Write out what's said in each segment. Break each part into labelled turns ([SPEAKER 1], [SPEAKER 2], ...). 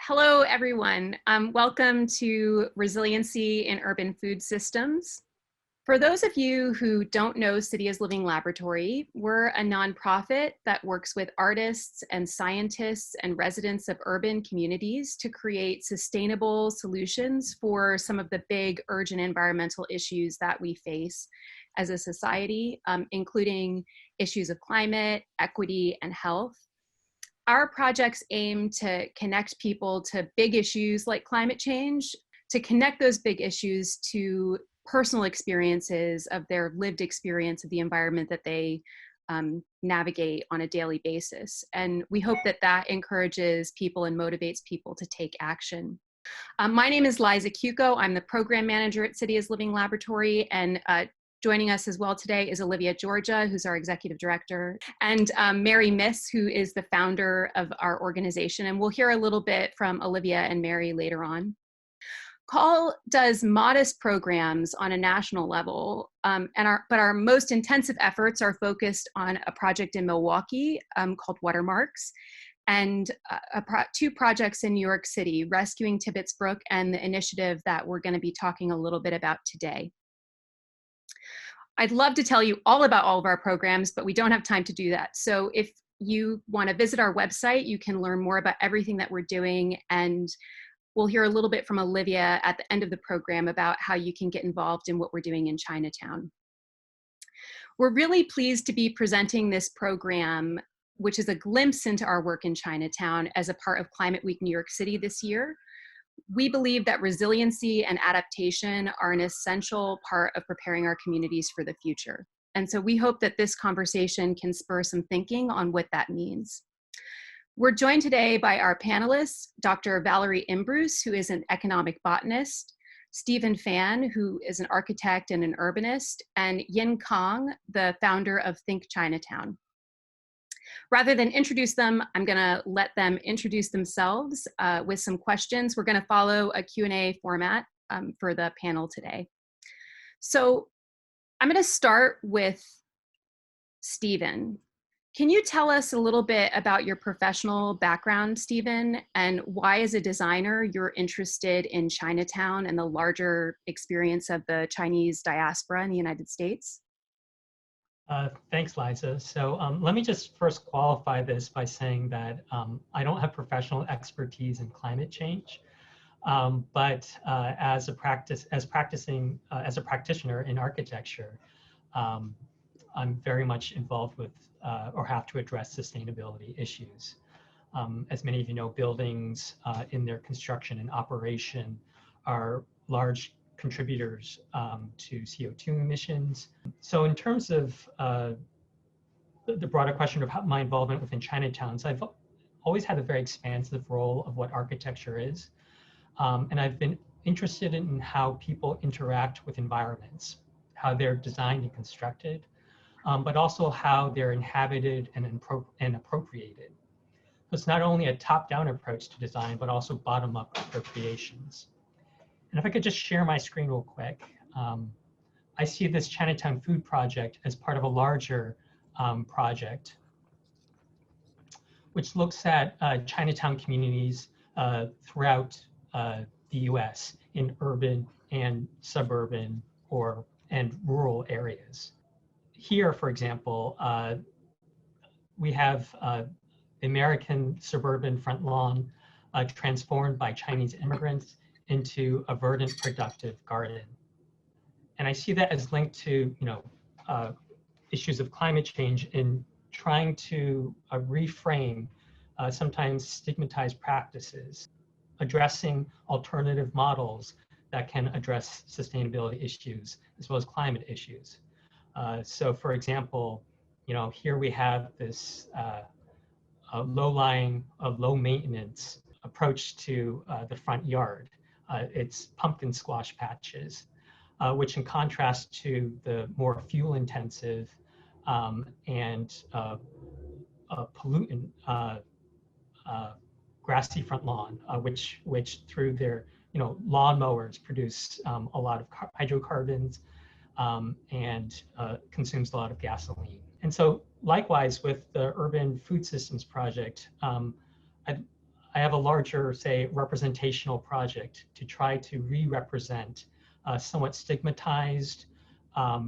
[SPEAKER 1] Hello, everyone. Welcome to Resiliency in Urban Food Systems. For those of you who don't know City is Living Laboratory, we're a nonprofit that works with artists and scientists and residents of urban communities to create sustainable solutions for some of the big urgent environmental issues that we face as a society, including issues of climate, equity, and health. Our projects aim to connect people to big issues like climate change, to connect those big issues to personal experiences of their lived experience of the environment that they navigate on a daily basis. And we hope that that encourages people and motivates people to take action. My name is Liza Cuco. I'm the program manager at City is Living Laboratory, and joining us as well today is Olivia Georgia, who's our executive director, and Mary Miss, who is the founder of our organization. And we'll hear a little bit from Olivia and Mary later on. CALL does modest programs on a national level, but our most intensive efforts are focused on a project in Milwaukee called Watermarks, and two projects in New York City, Rescuing Tibbetts Brook and the initiative that we're going to be talking a little bit about today. I'd love to tell you all about all of our programs, but we don't have time to do that. So if you want to visit our website, you can learn more about everything that we're doing, and we'll hear a little bit from Olivia at the end of the program about how you can get involved in what we're doing in Chinatown. We're really pleased to be presenting this program, which is a glimpse into our work in Chinatown, as a part of Climate Week New York City this year. We believe that resiliency and adaptation are an essential part of preparing our communities for the future. And so we hope that this conversation can spur some thinking on what that means. We're joined today by our panelists, Dr. Valerie Imbruce, who is an economic botanist, Stephen Fan, who is an architect and an urbanist, and Yin Kong, the founder of Think Chinatown. Rather than introduce them, I'm going to let them introduce themselves with some questions. We're going to follow a Q&A format for the panel today. So I'm going to start with Stephen. Can you tell us a little bit about your professional background, Stephen, and why as a designer you're interested in Chinatown and the larger experience of the Chinese diaspora in the United States?
[SPEAKER 2] Thanks, Liza. So let me just first qualify this by saying that I don't have professional expertise in climate change, but as a practitioner in architecture, I'm very much involved with or have to address sustainability issues. As many of you know, buildings in their construction and operation are large contributors to CO2 emissions. So in terms of the broader question of my involvement within Chinatown, so I've always had a very expansive role of what architecture is. And I've been interested in how people interact with environments, how they're designed and constructed, but also how they're inhabited and appropriated. So it's not only a top-down approach to design, but also bottom-up appropriations. And if I could just share my screen real quick, I see this Chinatown Food Project as part of a larger project, which looks at Chinatown communities throughout the US in urban and suburban and rural areas. Here, for example, we have the American suburban front lawn transformed by Chinese immigrants into a verdant, productive garden. And I see that as linked to, issues of climate change in trying to reframe sometimes stigmatized practices, addressing alternative models that can address sustainability issues as well as climate issues. So for example, here we have this low-lying, low maintenance approach to the front yard. It's pumpkin squash patches, which in contrast to the more fuel-intensive and pollutant grassy front lawn, which through their lawn mowers produce a lot of hydrocarbons and consumes a lot of gasoline. And so likewise with the Urban Food Systems Project, I have a larger, say, representational project to try to re-represent somewhat stigmatized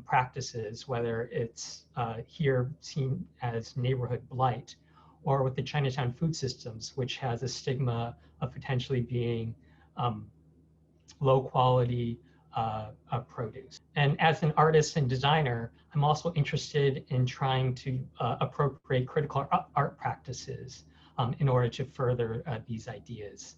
[SPEAKER 2] practices, whether it's here seen as neighborhood blight, or with the Chinatown food systems, which has a stigma of potentially being low quality produce. And as an artist and designer, I'm also interested in trying to appropriate critical art practices in order to further these ideas.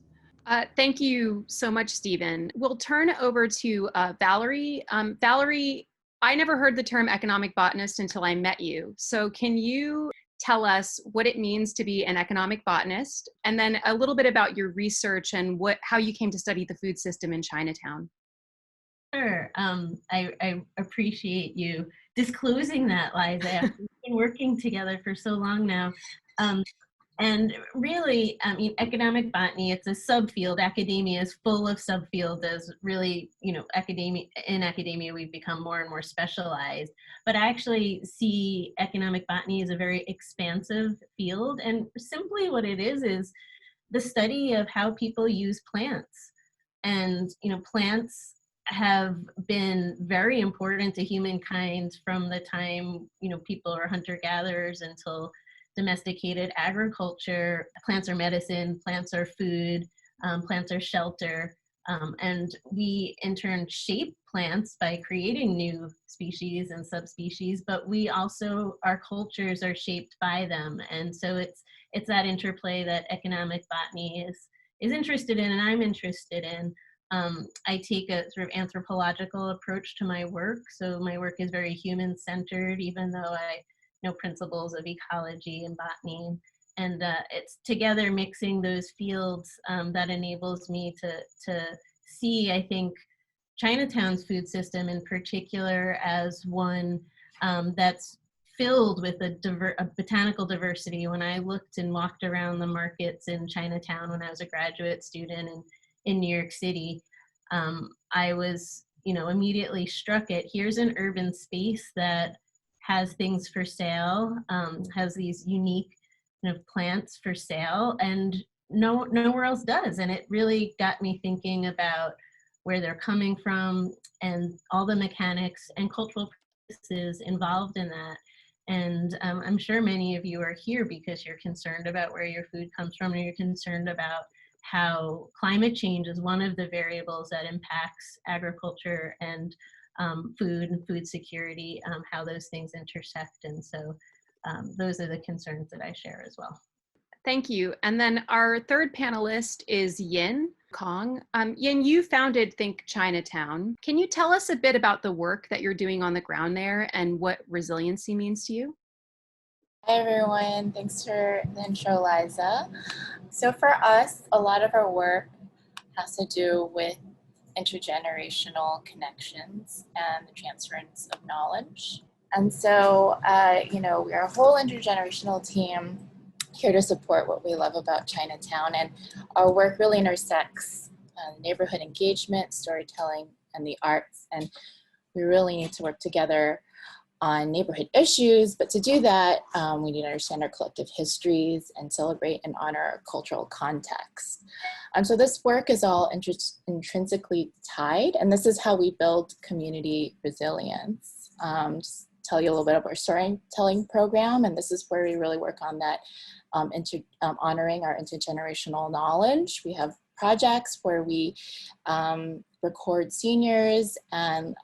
[SPEAKER 1] Thank you so much, Stephen. We'll turn over to Valerie. Valerie, I never heard the term economic botanist until I met you. So can you tell us what it means to be an economic botanist, and then a little bit about your research and how you came to study the food system in Chinatown?
[SPEAKER 3] Sure. I appreciate you disclosing that, Liza. We've been working together for so long now. And really, I mean, economic botany, it's a subfield. Academia is full of subfields, as really, you know, in academia, we've become more and more specialized. But I actually see economic botany as a very expansive field. And simply what it is the study of how people use plants. And, you know, plants have been very important to humankind from the time, you know, people are hunter-gatherers until domesticated agriculture. Plants are medicine, plants are food, plants are shelter, and we in turn shape plants by creating new species and subspecies, but we also, our cultures are shaped by them. And so it's that interplay that economic botany is interested in, and I'm interested in. I take a sort of anthropological approach to my work. So my work is very human-centered, even though I know principles of ecology and botany. And it's together mixing those fields that enables me to see, I think, Chinatown's food system in particular as one that's filled with a botanical diversity. When I looked and walked around the markets in Chinatown when I was a graduate student in New York City, I was, you know, immediately struck at, here's an urban space that has things for sale, has these unique kind of plants for sale, and nowhere else does. And it really got me thinking about where they're coming from and all the mechanics and cultural practices involved in that. And I'm sure many of you are here because you're concerned about where your food comes from, and you're concerned about how climate change is one of the variables that impacts agriculture and food and food security, how those things intersect. And so those are the concerns that I share as well.
[SPEAKER 1] Thank you. And then our third panelist is Yin Kong. Yin, you founded Think Chinatown. Can you tell us a bit about the work that you're doing on the ground there and what resiliency means to you?
[SPEAKER 4] Hi everyone, thanks for the intro, Liza. So for us, a lot of our work has to do with intergenerational connections and the transference of knowledge. And so, you know, we're a whole intergenerational team here to support what we love about Chinatown, and our work really intersects neighborhood engagement, storytelling, and the arts, and we really need to work together on neighborhood issues, but to do that, we need to understand our collective histories and celebrate and honor our cultural context. So this work is all intrinsically tied, and this is how we build community resilience. Just tell you a little bit about our storytelling program, and this is where we really work on that, honoring our intergenerational knowledge. We have projects where we record seniors and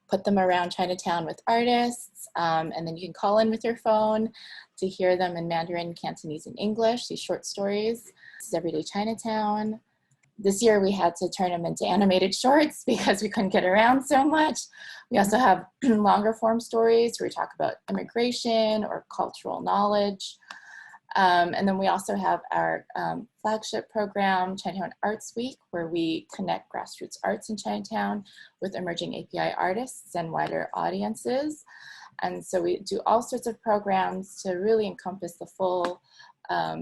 [SPEAKER 4] put them around Chinatown with artists, and then you can call in with your phone to hear them in Mandarin, Cantonese, and English, these short stories. This is Everyday Chinatown. This year we had to turn them into animated shorts because we couldn't get around so much. We also have longer form stories where we talk about immigration or cultural knowledge. And then we also have our flagship program, Chinatown Arts Week, where we connect grassroots arts in Chinatown with emerging API artists and wider audiences. And so we do all sorts of programs to really encompass the full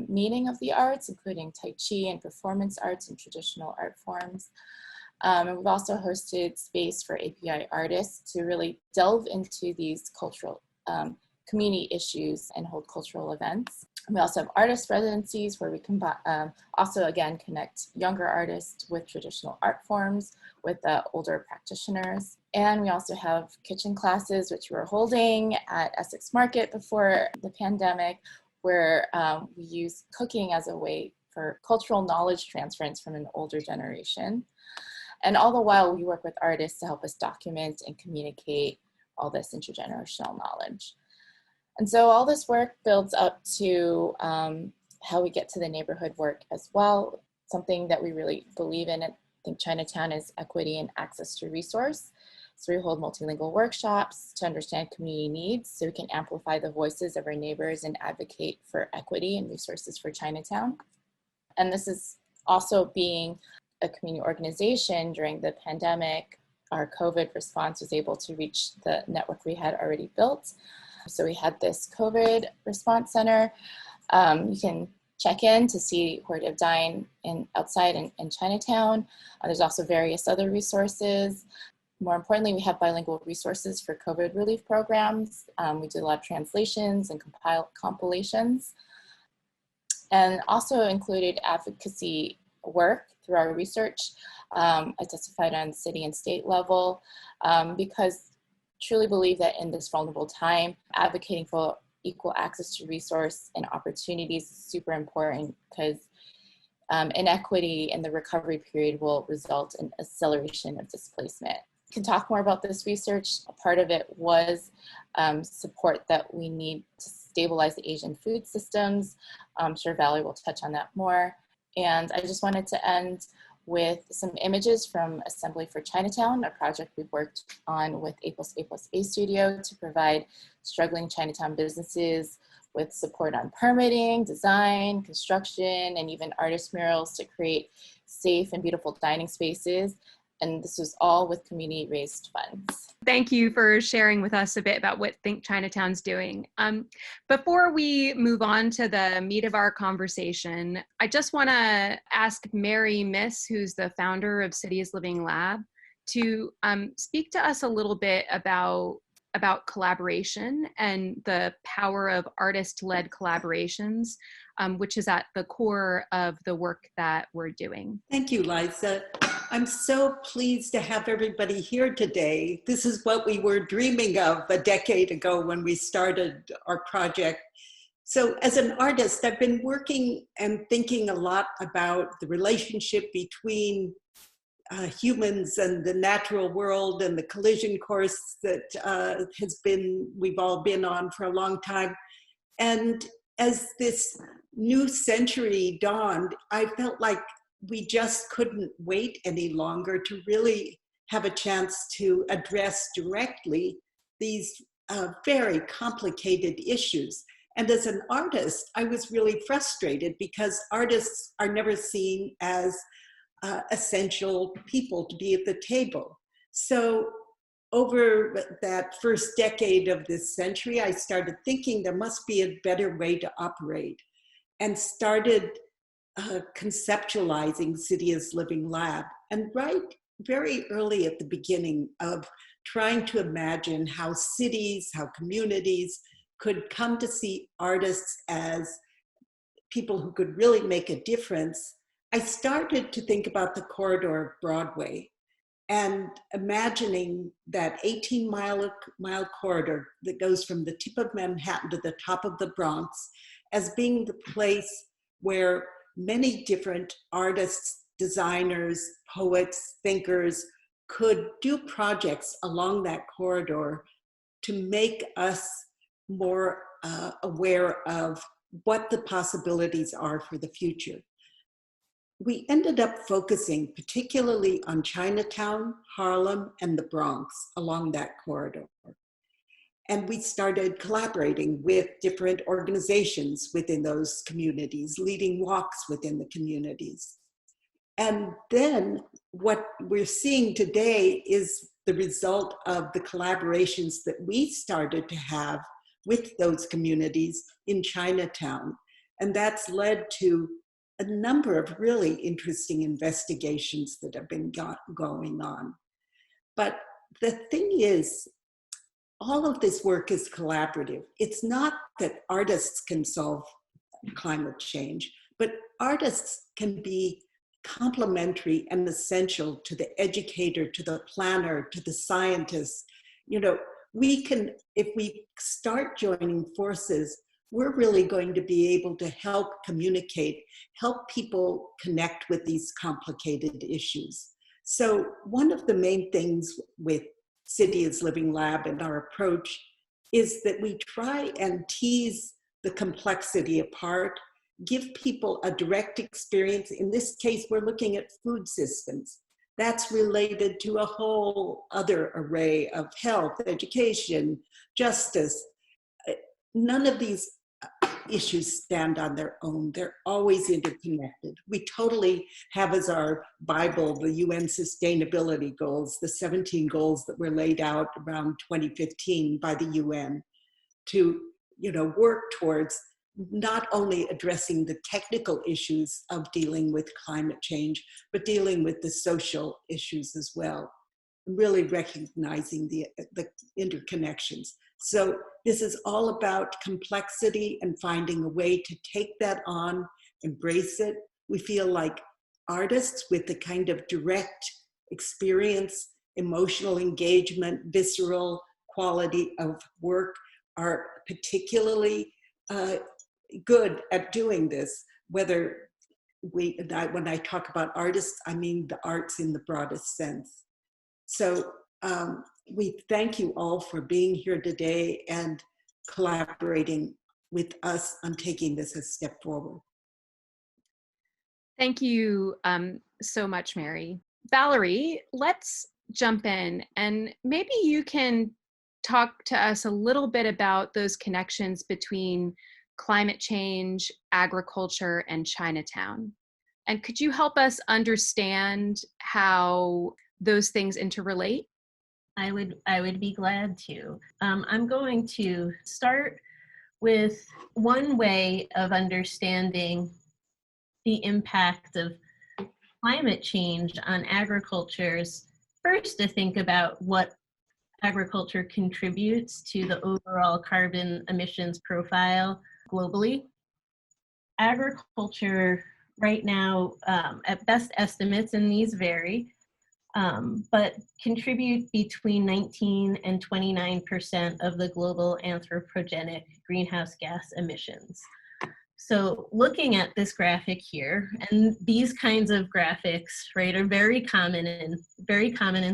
[SPEAKER 4] meaning of the arts, including Tai Chi and performance arts and traditional art forms. And we've also hosted space for API artists to really delve into these cultural community issues and hold cultural events. We also have artist residencies where we also again connect younger artists with traditional art forms with older practitioners. And we also have kitchen classes, which we're holding at Essex Market before the pandemic, where we use cooking as a way for cultural knowledge transference from an older generation. And all the while we work with artists to help us document and communicate all this intergenerational knowledge. And so all this work builds up to how we get to the neighborhood work as well. Something that we really believe in at Think Chinatown is equity and access to resource. So we hold multilingual workshops to understand community needs so we can amplify the voices of our neighbors and advocate for equity and resources for Chinatown. And this is also being a community organization during the pandemic. Our COVID response was able to reach the network we had already built. So we had this COVID response center. You can check in to see where to dine outside in Chinatown. There's also various other resources. More importantly, we have bilingual resources for COVID relief programs. We do a lot of translations and compilations. And also included advocacy work through our research. I testified on city and state level because truly believe that in this vulnerable time, advocating for equal access to resource and opportunities is super important because inequity in the recovery period will result in acceleration of displacement. We can talk more about this research. A part of it was support that we need to stabilize the Asian food systems. I'm sure Valerie will touch on that more. And I just wanted to end with some images from Assembly for Chinatown, a project we've worked on with A+A+A Studio to provide struggling Chinatown businesses with support on permitting, design, construction, and even artist murals to create safe and beautiful dining spaces. And this was all with community-raised funds.
[SPEAKER 1] Thank you for sharing with us a bit about what Think Chinatown's doing. Before we move on to the meat of our conversation, I just want to ask Mary Miss, who's the founder of City is Living Lab, to speak to us a little bit about collaboration and the power of artist-led collaborations, which is at the core of the work that we're doing.
[SPEAKER 5] Thank you, Liza. I'm so pleased to have everybody here today. This is what we were dreaming of a decade ago when we started our project. So as an artist, I've been working and thinking a lot about the relationship between humans and the natural world and the collision course that we've all been on for a long time. And as this new century dawned, I felt like we just couldn't wait any longer to really have a chance to address directly these very complicated issues. And as an artist, I was really frustrated because artists are never seen as essential people to be at the table. So over that first decade of this century, I started thinking there must be a better way to operate and started conceptualizing City is Living Lab. And very early at the beginning of trying to imagine how cities, how communities could come to see artists as people who could really make a difference, I started to think about the corridor of Broadway and imagining that 18-mile corridor that goes from the tip of Manhattan to the top of the Bronx as being the place where many different artists, designers, poets, thinkers could do projects along that corridor to make us more aware of what the possibilities are for the future. We ended up focusing particularly on Chinatown, Harlem, and the Bronx along that corridor. And we started collaborating with different organizations within those communities, leading walks within the communities. And then what we're seeing today is the result of the collaborations that we started to have with those communities in Chinatown. And that's led to a number of really interesting investigations that have been going on. But the thing is, all of this work is collaborative. It's not that artists can solve climate change, but artists can be complementary and essential to the educator, to the planner, to the scientist. You know, we can, if we start joining forces, we're really going to be able to help communicate, help people connect with these complicated issues. So one of the main things with City is Living Lab and our approach is that we try and tease the complexity apart, give people a direct experience. In this case, we're looking at food systems. That's related to a whole other array of health, education, justice. None of these issues stand on their own. They're always interconnected. We totally have as our Bible the UN sustainability goals, the 17 goals that were laid out around 2015 by the UN to, you know, work towards not only addressing the technical issues of dealing with climate change, but dealing with the social issues as well, really recognizing the interconnections. So this is all about complexity and finding a way to take that on, embrace it. We feel like artists with the kind of direct experience, emotional engagement, visceral quality of work are particularly good at doing this. Whether when I talk about artists, I mean the arts in the broadest sense. So we thank you all for being here today and collaborating with us on taking this a step forward.
[SPEAKER 1] Thank you so much, Mary. Valerie, let's jump in and maybe you can talk to us a little bit about those connections between climate change, agriculture, and Chinatown. And could you help us understand how those things interrelate?
[SPEAKER 3] I would be glad to. I'm going to start with one way of understanding the impact of climate change on agriculture's first to think about what agriculture contributes to the overall carbon emissions profile globally. Agriculture right now, at best estimates, and these vary, but contribute between 19 and 29% of the global anthropogenic greenhouse gas emissions. So looking at this graphic here, and these kinds of graphics, right, are very common in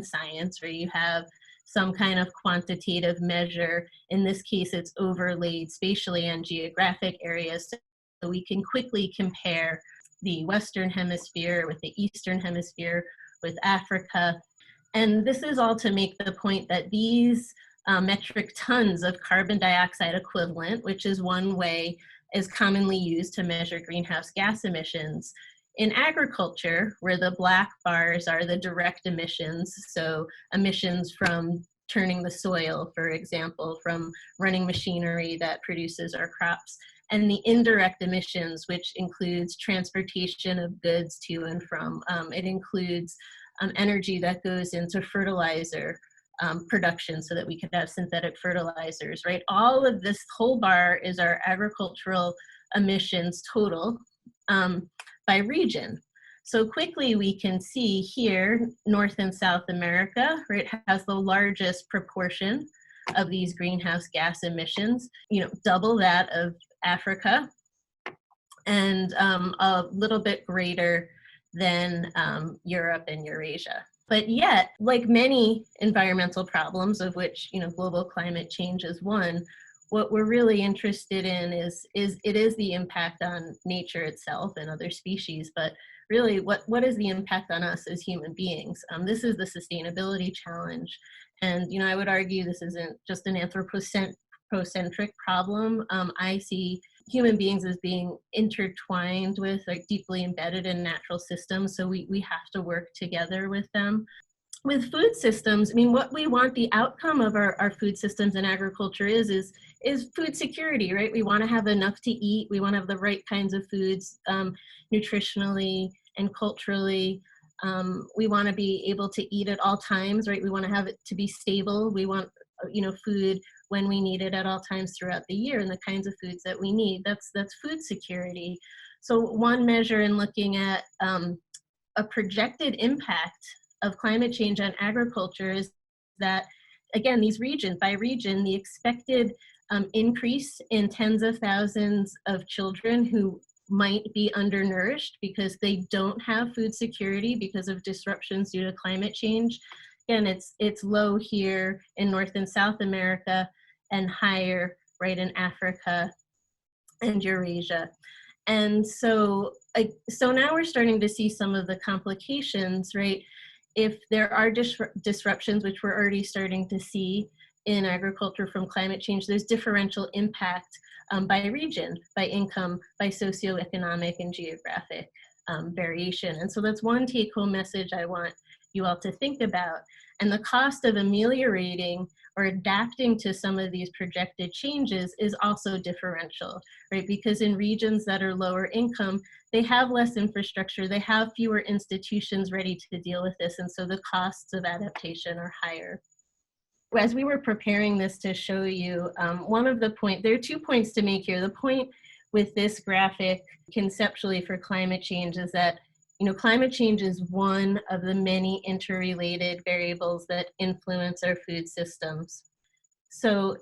[SPEAKER 3] science, where you have some kind of quantitative measure. In this case, it's overlaid spatially on geographic areas, so we can quickly compare the Western Hemisphere with the Eastern Hemisphere, with Africa. And this is all to make the point that these metric tons of carbon dioxide equivalent, which is one way is commonly used to measure greenhouse gas emissions. In agriculture, where the black bars are the direct emissions, so emissions from turning the soil, for example, from running machinery that produces our crops, and the indirect emissions, which includes transportation of goods to and from. It includes energy that goes into fertilizer production so that we could have synthetic fertilizers, right? All of this whole bar is our agricultural emissions total by region. So quickly we can see here, North and South America, right, has the largest proportion of these greenhouse gas emissions, you know, double that of Africa, and a little bit greater than Europe and Eurasia. But yet, like many environmental problems, of which, you know, global climate change is one, what we're really interested in is the impact on nature itself and other species, but really what is the impact on us as human beings? This is the sustainability challenge. And, you know, I would argue this isn't just an anthropocentric problem. I see human beings as being intertwined with, like, deeply embedded in natural systems, so we have to work together with them. With food systems, I mean, what we want the outcome of our food systems and agriculture is food security, right? We want to have enough to eat. We want to have the right kinds of foods, nutritionally and culturally. We want to be able to eat at all times, right? We want to have it to be stable. We want, you know, food when we need it at all times throughout the year, and the kinds of foods that we need. That's food security. So one measure in looking at a projected impact of climate change on agriculture is that, again, these regions, by region, the expected increase in tens of thousands of children who might be undernourished because they don't have food security because of disruptions due to climate change. Again, it's low here in North and South America and higher right in Africa and Eurasia. And so now we're starting to see some of the complications, right? If there are disruptions, which we're already starting to see in agriculture from climate change, there's differential impact by region, by income, by socioeconomic and geographic variation. And so that's one take-home message I want you all to think about. And the cost of ameliorating or adapting to some of these projected changes is also differential, right? Because in regions that are lower income, they have less infrastructure, they have fewer institutions ready to deal with this, and so the costs of adaptation are higher. As we were preparing this to show you, there are 2 points to make here. The point with this graphic conceptually for climate change is that climate change is one of the many interrelated variables that influence our food systems. So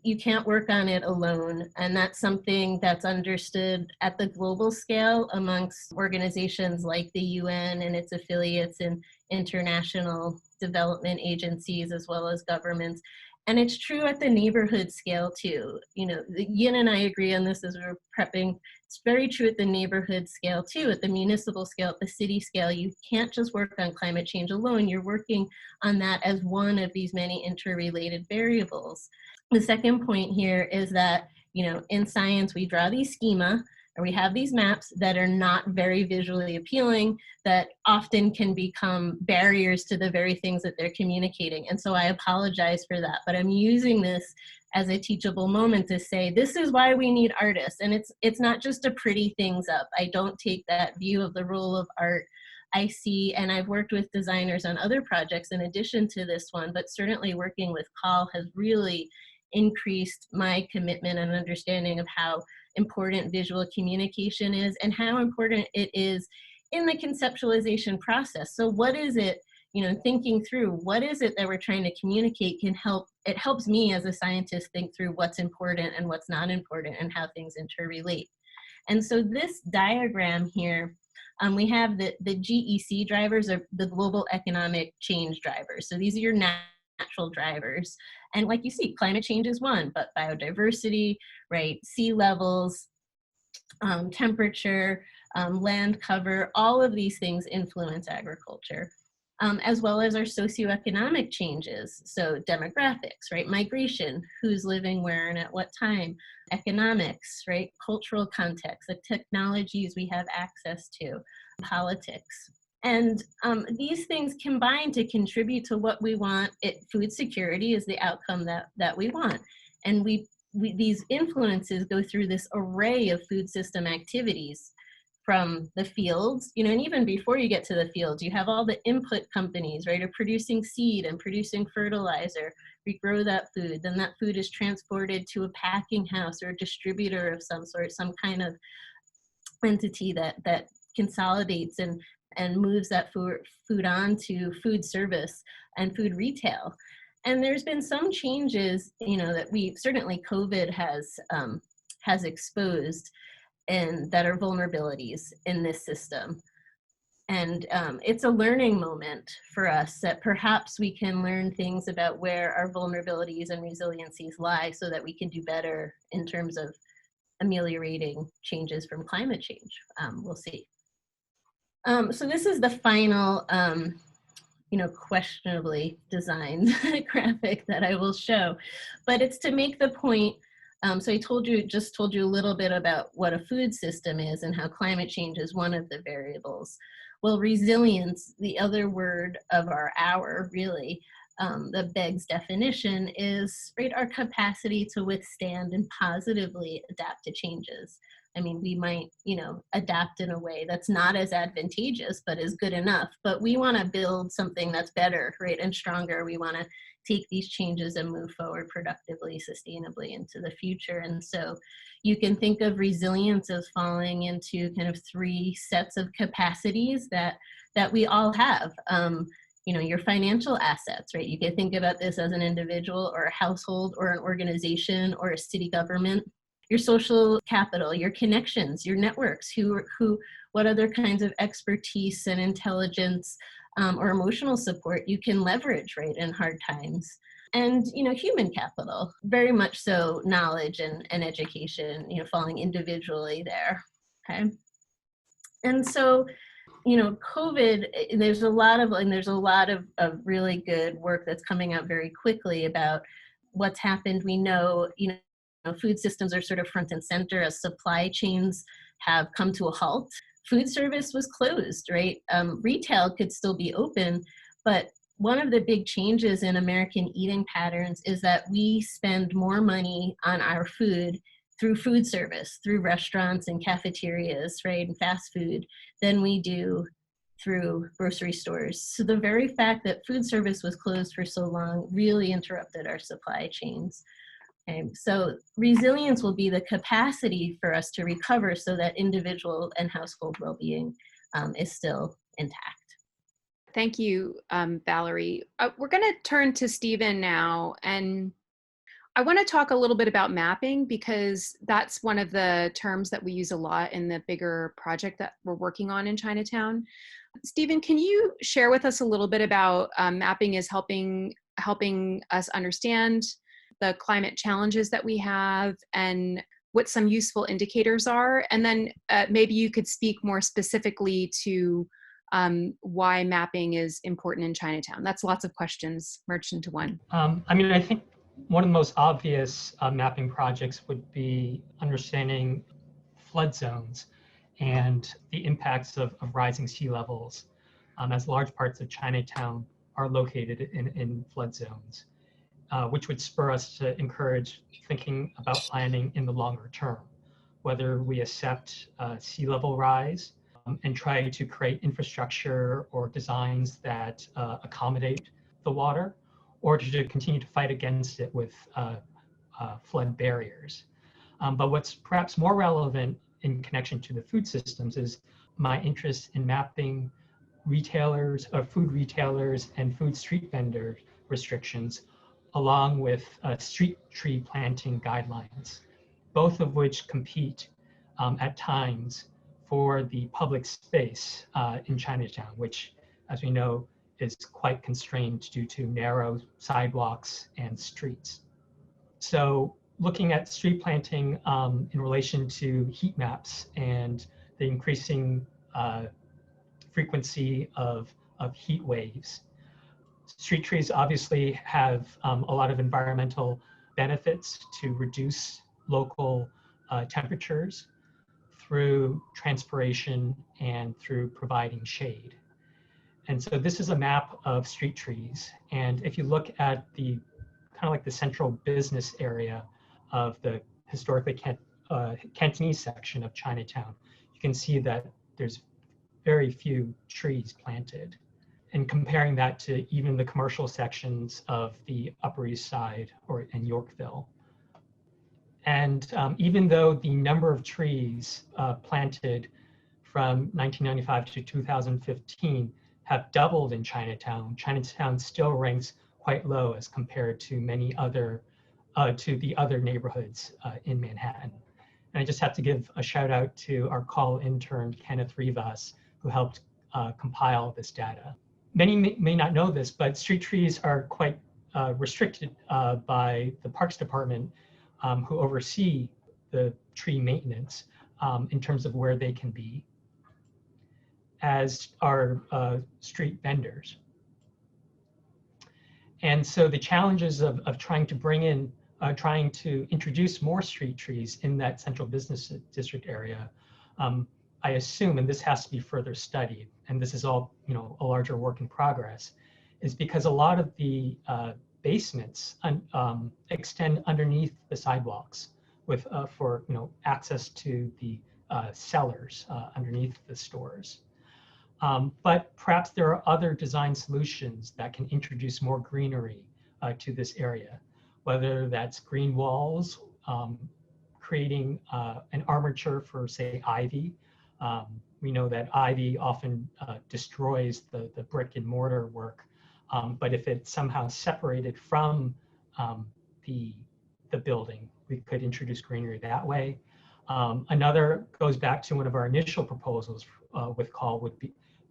[SPEAKER 3] you can't work on it alone, and that's something that's understood at the global scale amongst organizations like the UN and its affiliates and international development agencies, as well as governments. And it's true at the neighborhood scale too. Yin and I agree on this as we were prepping. It's very true at the neighborhood scale too, at the municipal scale, at the city scale. You can't just work on climate change alone. You're working on that as one of these many interrelated variables. The second point here is that, in science, we draw these schema, or we have these maps that are not very visually appealing, that often can become barriers to the very things that they're communicating. And so I apologize for that, but I'm using this as a teachable moment to say, this is why we need artists. And it's not just to pretty things up. I don't take that view of the role of art. I see, and I've worked with designers on other projects in addition to this one, but certainly working with Call has really increased my commitment and understanding of how important visual communication is and how important it is in the conceptualization process. So what is it, thinking through what is it that we're trying to communicate it helps me as a scientist think through what's important and what's not important and how things interrelate. And so this diagram here, we have the GEC drivers, or the global economic change drivers. So these are your natural drivers. And like you see, climate change is one, but biodiversity, right? Sea levels, temperature, land cover, all of these things influence agriculture, as well as our socioeconomic changes. So demographics, right? Migration, who's living where and at what time, economics, right? Cultural context, the technologies we have access to, politics. And these things combine to contribute to what we want. Food security is the outcome that we want. And these influences go through this array of food system activities, from the fields, and even before you get to the fields, you have all the input companies, right, are producing seed and producing fertilizer. We grow that food, then that food is transported to a packing house or a distributor of some sort, some kind of entity that consolidates and moves that food on to food service and food retail. And there's been some changes, that certainly COVID has exposed, and that are vulnerabilities in this system. And it's a learning moment for us that perhaps we can learn things about where our vulnerabilities and resiliencies lie so that we can do better in terms of ameliorating changes from climate change. We'll see. So this is the final, questionably designed graphic that I will show, but it's to make the point. So I just told you a little bit about what a food system is and how climate change is one of the variables. Well, resilience, the other word of our hour, really, that begs definition, is, right, our capacity to withstand and positively adapt to changes. I mean, we might, adapt in a way that's not as advantageous, but is good enough. But we want to build something that's better, right, and stronger. We want to take these changes and move forward productively, sustainably into the future. And so you can think of resilience as falling into kind of three sets of capacities that we all have. Your financial assets, right? You can think about this as an individual or a household or an organization or a city government. Your social capital, your connections, your networks, what other kinds of expertise and intelligence or emotional support you can leverage, right, in hard times. And, human capital, very much so knowledge and education, falling individually there, okay? And so, COVID, there's a lot of really good work that's coming out very quickly about what's happened. We know, food systems are sort of front and center as supply chains have come to a halt. Food service was closed, right? Retail could still be open, but one of the big changes in American eating patterns is that we spend more money on our food through food service, through restaurants and cafeterias, right, and fast food, than we do through grocery stores. So the very fact that food service was closed for so long really interrupted our supply chains. Okay, so resilience will be the capacity for us to recover so that individual and household well-being is still intact.
[SPEAKER 1] Thank you, Valerie. We're going to turn to Stephen now, and I want to talk a little bit about mapping because that's one of the terms that we use a lot in the bigger project that we're working on in Chinatown. Stephen, can you share with us a little bit about mapping is helping us understand the climate challenges that we have and what some useful indicators are? And then maybe you could speak more specifically to why mapping is important in Chinatown. That's lots of questions merged into one.
[SPEAKER 2] I think one of the most obvious mapping projects would be understanding flood zones and the impacts of rising sea levels, as large parts of Chinatown are located in flood zones, which would spur us to encourage thinking about planning in the longer term, whether we accept sea level rise and try to create infrastructure or designs that accommodate the water, or to continue to fight against it with flood barriers. But what's perhaps more relevant in connection to the food systems is my interest in mapping food retailers and food street vendor restrictions, along with street tree planting guidelines, both of which compete at times for the public space in Chinatown, which, as we know, is quite constrained due to narrow sidewalks and streets. So looking at street planting in relation to heat maps and the increasing frequency of heat waves. Street trees obviously have a lot of environmental benefits to reduce local temperatures through transpiration and through providing shade. And so this is a map of street trees. And if you look at the kind of like the central business area of the historically Cantonese section of Chinatown, you can see that there's very few trees planted. And comparing that to even the commercial sections of the Upper East Side and Yorkville. And even though the number of trees planted from 1995 to 2015 have doubled in Chinatown, Chinatown still ranks quite low as compared to many other, to the other neighborhoods in Manhattan. And I just have to give a shout out to our call intern, Kenneth Rivas, who helped compile this data. Many may not know this, but street trees are quite restricted by the Parks Department, who oversee the tree maintenance in terms of where they can be, as are street vendors. And so the challenges of trying to bring in, trying to introduce more street trees in that central business district area, I assume, and this has to be further studied, and this is all a larger work in progress, is because a lot of the basements extend underneath the sidewalks with for access to the cellars underneath the stores. But perhaps there are other design solutions that can introduce more greenery to this area, whether that's green walls, creating an armature for, say, ivy. We know that ivy often destroys the brick and mortar work, but if it's somehow separated from the building, we could introduce greenery that way. Another goes back to one of our initial proposals with CALL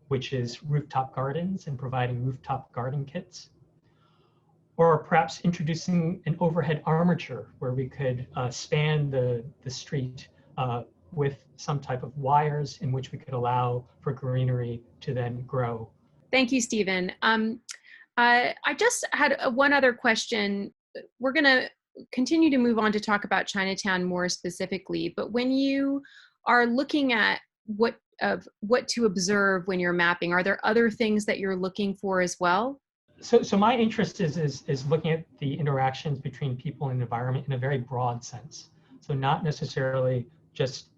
[SPEAKER 2] which is rooftop gardens and providing rooftop garden kits. Or perhaps introducing an overhead armature where we could span the street with some type of wires in which we could allow for greenery to then grow.
[SPEAKER 1] Thank you, Stephen. I just had one other question. We're going to continue to move on to talk about Chinatown more specifically, but when you are looking at what to observe when you're mapping, are there other things that you're looking for as well?
[SPEAKER 2] So my interest is looking at the interactions between people and environment in a very broad sense. So not necessarily just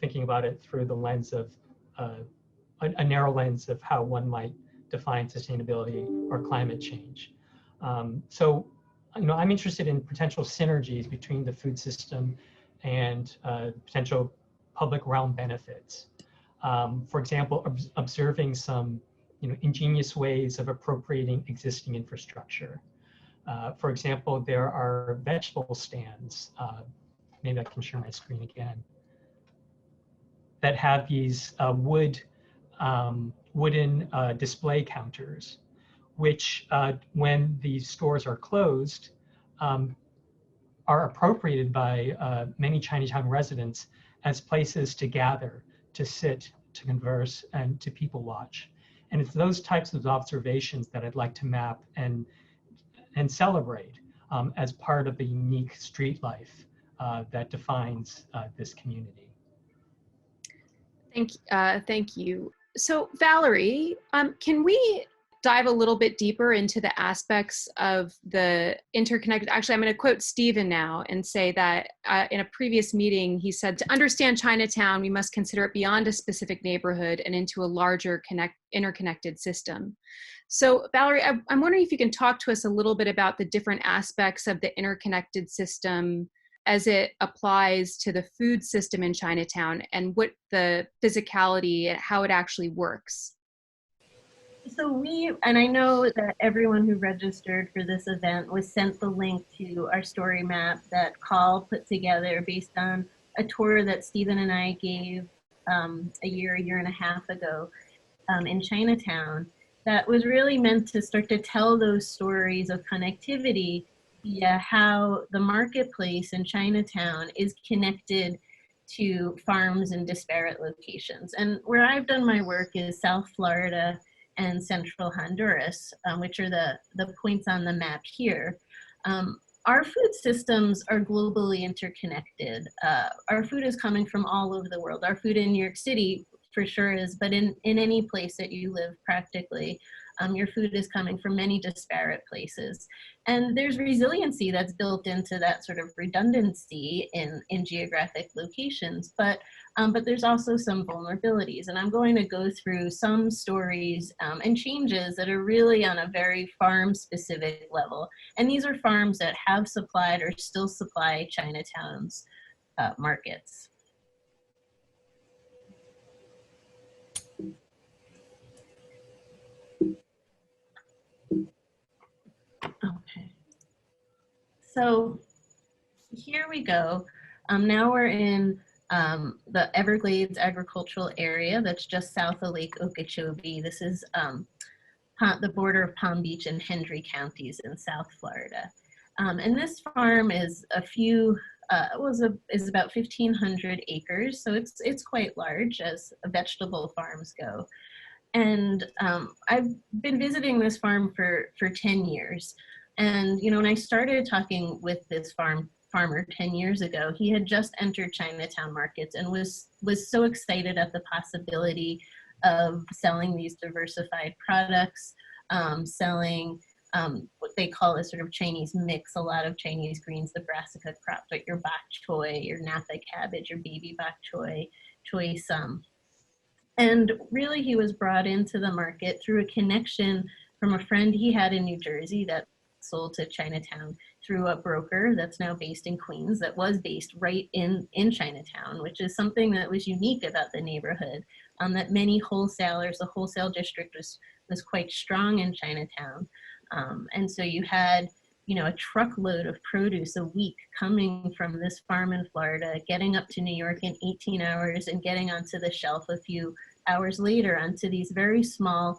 [SPEAKER 2] thinking about it through the lens of a narrow lens of how one might define sustainability or climate change. So I'm interested in potential synergies between the food system and potential public realm benefits. For example, observing some ingenious ways of appropriating existing infrastructure. For example, there are vegetable stands, maybe I can share my screen again, that have these wooden display counters, which when these stores are closed, are appropriated by many Chinatown residents as places to gather, to sit, to converse, and to people watch. And it's those types of observations that I'd like to map and celebrate as part of the unique street life that defines this community.
[SPEAKER 1] Thank you. So Valerie, can we dive a little bit deeper into the aspects of the interconnected? Actually, I'm going to quote Stephen now and say that in a previous meeting, he said, to understand Chinatown, we must consider it beyond a specific neighborhood and into a larger interconnected system. So Valerie, I'm wondering if you can talk to us a little bit about the different aspects of the interconnected system as it applies to the food system in Chinatown and what the physicality and how it actually works.
[SPEAKER 3] So and I know that everyone who registered for this event was sent the link to our story map that CALL put together based on a tour that Stephen and I gave a year and a half ago in Chinatown, that was really meant to start to tell those stories of connectivity via how the marketplace in Chinatown is connected to farms in disparate locations. And where I've done my work is South Florida and Central Honduras, which are the points on the map here. Our food systems are globally interconnected. Our food is coming from all over the world. Our food in New York City for sure is, but in any place that you live practically, your food is coming from many disparate places. And there's resiliency that's built into that sort of redundancy in geographic locations, but there's also some vulnerabilities. And I'm going to go through some stories and changes that are really on a very farm-specific level. And these are farms that have supplied or still supply Chinatown's markets. Okay, so here we go. Now we're in the Everglades agricultural area that's just south of Lake Okeechobee. This is the border of Palm Beach and Hendry counties in South Florida. And this farm is is about 1,500 acres, so it's quite large as vegetable farms go. And I've been visiting this farm for 10 years. And, when I started talking with this farmer 10 years ago, he had just entered Chinatown markets and was so excited at the possibility of selling these diversified products, selling what they call a sort of Chinese mix, a lot of Chinese greens, the brassica crop, like your bok choy, your napa cabbage, your baby bok choy sum. And really he was brought into the market through a connection from a friend he had in New Jersey that sold to Chinatown through a broker that's now based in Queens, that was based right in Chinatown, which is something that was unique about the neighborhood, that many wholesalers, the wholesale district was quite strong in Chinatown. And so you had, you know, a truckload of produce a week coming from this farm in Florida, getting up to New York in 18 hours and getting onto the shelf a few hours later onto these very small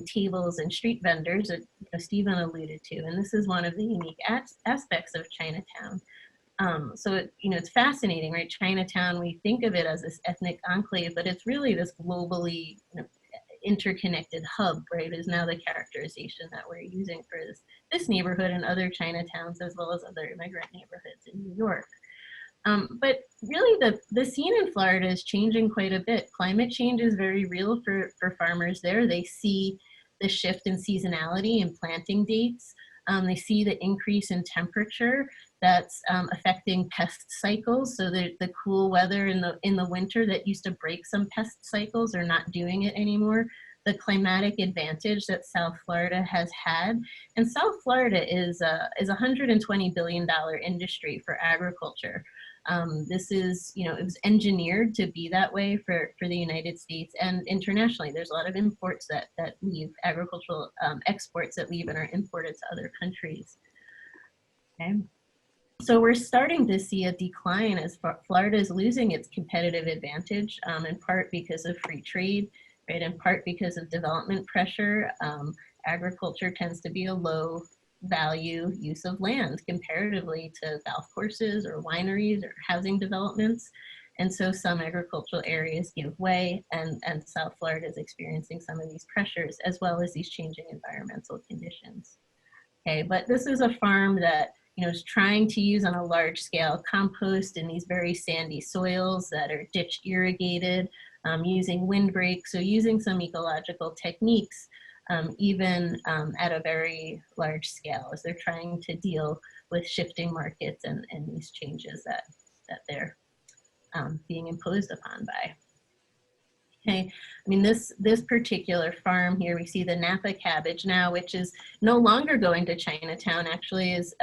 [SPEAKER 3] tables and street vendors that, you know, Stephen alluded to. And this is one of the unique aspects of Chinatown. So it's fascinating, right? Chinatown, we think of it as this ethnic enclave, but it's really this globally, interconnected hub, right, is now the characterization that we're using for this neighborhood and other Chinatowns, as well as other immigrant neighborhoods in New York. But really the scene in Florida is changing quite a bit. Climate change is very real for farmers there. They see the shift in seasonality and planting dates. They see the increase in temperature that's affecting pest cycles. So the cool weather in the winter that used to break some pest cycles are not doing it anymore. The climatic advantage that South Florida has had, and South Florida is a $120 billion industry for agriculture. This is, it was engineered to be that way for the United States and internationally. There's a lot of imports that leave, agricultural exports that leave and are imported to other countries. Okay. So we're starting to see a decline as Florida is losing its competitive advantage, in part because of free trade, right? In part because of development pressure. Agriculture tends to be a low value use of land comparatively to golf courses or wineries or housing developments. And so some agricultural areas give way, and South Florida is experiencing some of these pressures as well as these changing environmental conditions. Okay, but this is a farm that is trying to use on a large scale compost in these very sandy soils that are ditch irrigated, using windbreak, so using some ecological techniques even at a very large scale as they're trying to deal with shifting markets and these changes that they're being imposed upon by. Okay, I mean, this particular farm here, we see the Napa cabbage now, which is no longer going to Chinatown, actually is,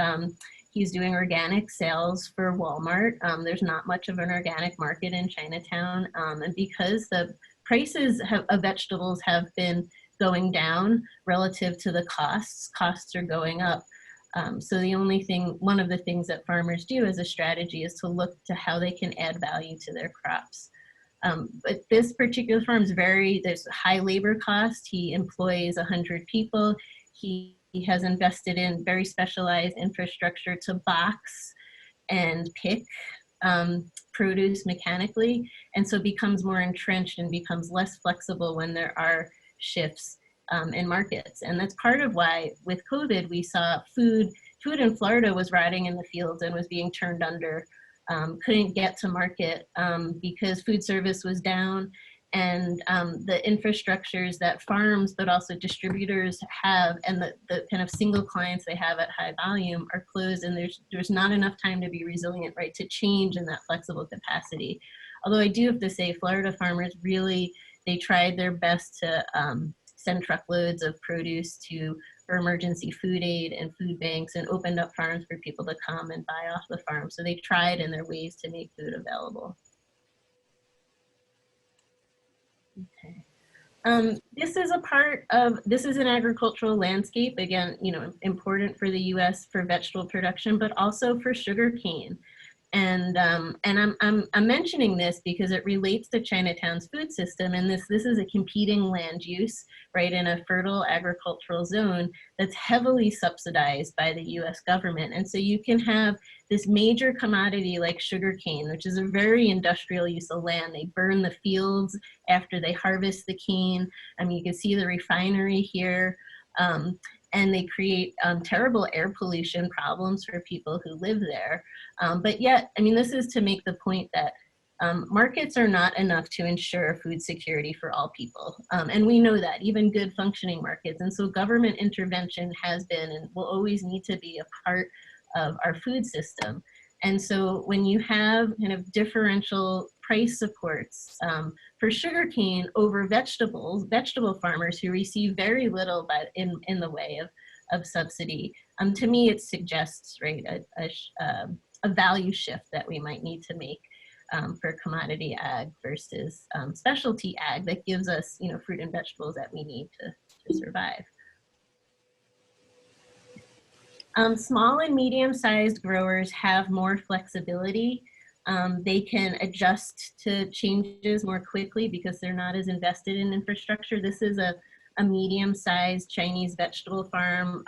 [SPEAKER 3] he's doing organic sales for Walmart. There's not much of an organic market in Chinatown, and because the prices of vegetables have been going down relative to the costs are going up. So the only thing, one of the things that farmers do as a strategy is to look to how they can add value to their crops. But this particular farm is there's high labor cost. He employs 100 people. He has invested in very specialized infrastructure to box and pick produce mechanically, and so becomes more entrenched and becomes less flexible when there are shifts in markets. And that's part of why with COVID, we saw food in Florida was rotting in the fields and was being turned under, couldn't get to market because food service was down, and the infrastructures that farms but also distributors have and the kind of single clients they have at high volume are closed, and there's not enough time to be resilient, right, to change in that flexible capacity. Although I do have to say Florida farmers really, they tried their best to send truckloads of produce for emergency food aid and food banks, and opened up farms for people to come and buy off the farm. So they tried in their ways to make food available. Okay. This is an agricultural landscape, again, important for the U.S. for vegetable production, but also for sugarcane. And I'm mentioning this because it relates to Chinatown's food system, and this is a competing land use, right, in a fertile agricultural zone that's heavily subsidized by the U.S. government. And so you can have this major commodity like sugarcane, which is a very industrial use of land. They burn the fields after they harvest the cane. You can see the refinery here. And they create terrible air pollution problems for people who live there. But yet, this is to make the point that Markets are not enough to ensure food security for all people. And we know that, even good functioning markets. And so government intervention has been and will always need to be a part of our food system. And so when you have kind of differential price supports for sugarcane over vegetable farmers who receive very little but in the way of subsidy, to me it suggests, right, a value shift that we might need to make for commodity ag versus specialty ag that gives us, you know, fruit and vegetables that we need to survive. Small and medium-sized growers have more flexibility. They can adjust to changes more quickly because they're not as invested in infrastructure. This is a medium-sized Chinese vegetable farm.